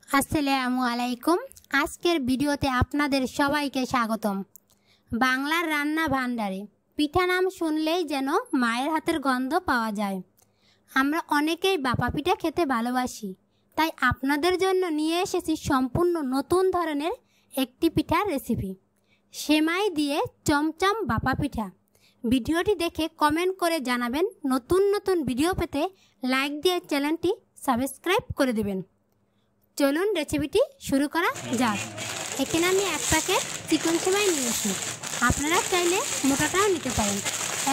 আসসালামু আলাইকুম। আজকের ভিডিওতে আপনাদের সবাইকে স্বাগতম। বাংলার রান্না ভান্ডারে পিঠা নাম শুনলেই যেন মায়ের হাতের গন্ধ পাওয়া যায়। আমরা অনেকেই ভাপা পিঠা খেতে ভালোবাসি, তাই আপনাদের জন্য নিয়ে এসেছি সম্পূর্ণ নতুন ধরনের একটি পিঠার রেসিপি, সেমাই দিয়ে চমচম ভাপা পিঠা। ভিডিওটি দেখে কমেন্ট করে জানাবেন। নতুন নতুন ভিডিও পেতে লাইক দিয়ে চ্যানেলটি সাবস্ক্রাইব করে দেবেন। চলুন রেসিপিটি শুরু করা যাক। এখানে আমি এক প্যাকেট চিকন সেমাই নিয়েছি, আপনারা চাইলে মোটাটাও নিতে পারেন।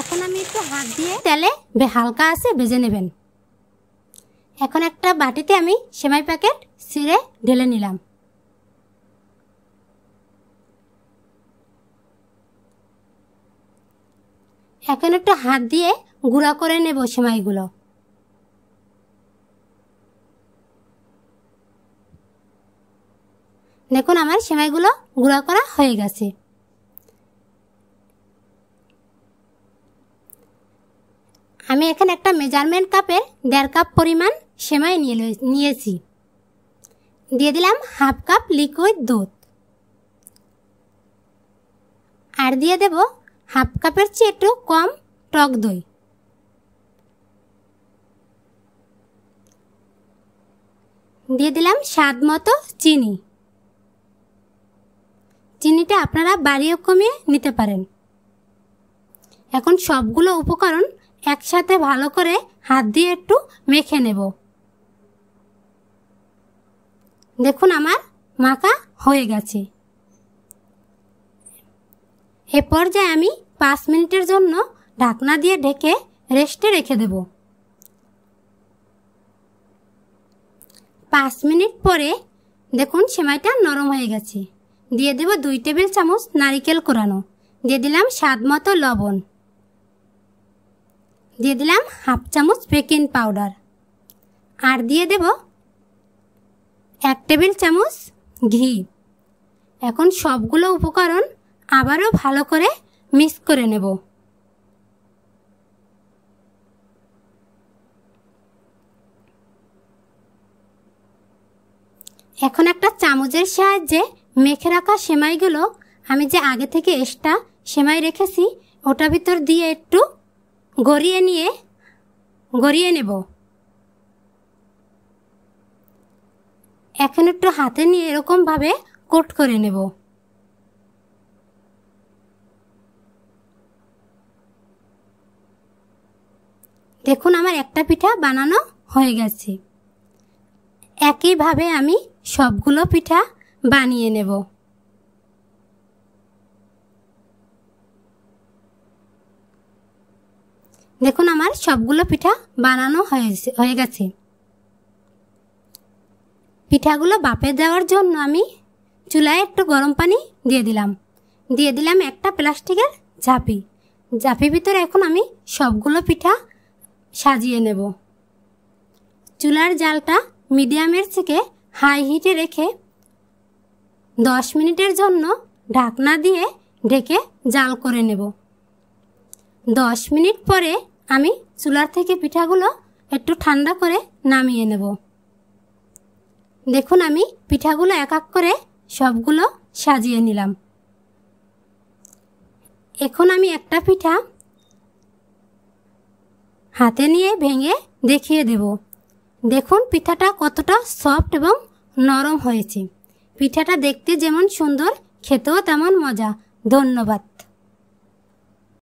এখন আমি একটু হাত দিয়ে তেলে হালকা আছে ভেজে নেবেন। এখন একটা বাটিতে আমি সেমাই প্যাকেট ছিঁড়ে ঢেলে নিলাম। এখন একটু হাত দিয়ে গুঁড়া করে নেব সেমাইগুলো। দেখুন আমার সেমাইগুলো গুঁড়া করা হয়ে গেছে। আমি এখানে একটা মেজারমেন্ট কাপের 1.5 কাপ পরিমাণ সেমাই নিয়েছি। দিয়ে দিলাম হাফ কাপ লিকুইড দুধ, আর দিয়ে দেব হাফ কাপের চেয়ে একটু কম টক দই। দিয়ে দিলাম স্বাদ মতো চিনি। চিনিটা আপনারা বাড়িয়ে কমিয়ে নিতে পারেন। এখন সবগুলো উপকরণ একসাথে ভালো করে হাত দিয়ে একটু মেখে নেব। দেখুন আমার মাখা হয়ে গেছে। এ পর্যায়ে আমি 5 মিনিটের জন্য ঢাকনা দিয়ে ঢেকে রেস্টে রেখে দেব। 5 মিনিট পরে দেখুন সেমাইটা নরম হয়ে গেছে। দিয়ে দেব 2 টেবিল চামচ নারিকেল কোরানো। দিয়ে দিলাম স্বাদ মতো লবণ। দিয়ে দিলাম হাফ চামচ বেকিং পাউডার, আর দিয়ে দেব 1 টেবিল চামচ ঘি। এখন সবগুলো উপকরণ আবারও ভালো করে মিক্স করে নেব। এখন একটা চামচের সাহায্যে মেখে রাখা সেমাইগুলো আমি যে আগে থেকে এক্সট্রা সেমাই রেখেছি ওটা ভিতর দিয়ে একটু গড়িয়ে নেব। এখন একটু হাতে নিয়ে এরকমভাবে কোট করে নেব। দেখুন আমার একটা পিঠা বানানো হয়ে গেছে। একইভাবে আমি সবগুলো পিঠা বানিয়ে নেব। দেখুন আমার সবগুলো পিঠা বানানো হয়ে গেছে। পিঠাগুলো ভাপে দেওয়ার জন্য আমি চুলায় একটু গরম পানি দিয়ে দিলাম একটা প্লাস্টিকের ঝাঁপির ভিতরে এখন আমি সবগুলো পিঠা সাজিয়ে নেব। চুলার জালটা মিডিয়ামের থেকে হাই হিটে রেখে 10 মিনিটের জন্য ঢাকনা দিয়ে ঢেকে জাল করে নেব। 10 মিনিট পরে আমি চুলার থেকে পিঠাগুলো একটু ঠান্ডা করে নামিয়ে নেব। দেখুন আমি পিঠাগুলো এক এক করে সবগুলো সাজিয়ে নিলাম। এখন আমি একটা পিঠা হাতে নিয়ে ভেঙে দেখিয়ে দেব। দেখুন পিঠাটা কতটা সফট এবং নরম হয়েছে। পিঠাটা দেখতে যেমন সুন্দর, খেতেও তেমন মজা। ধন্যবাদ।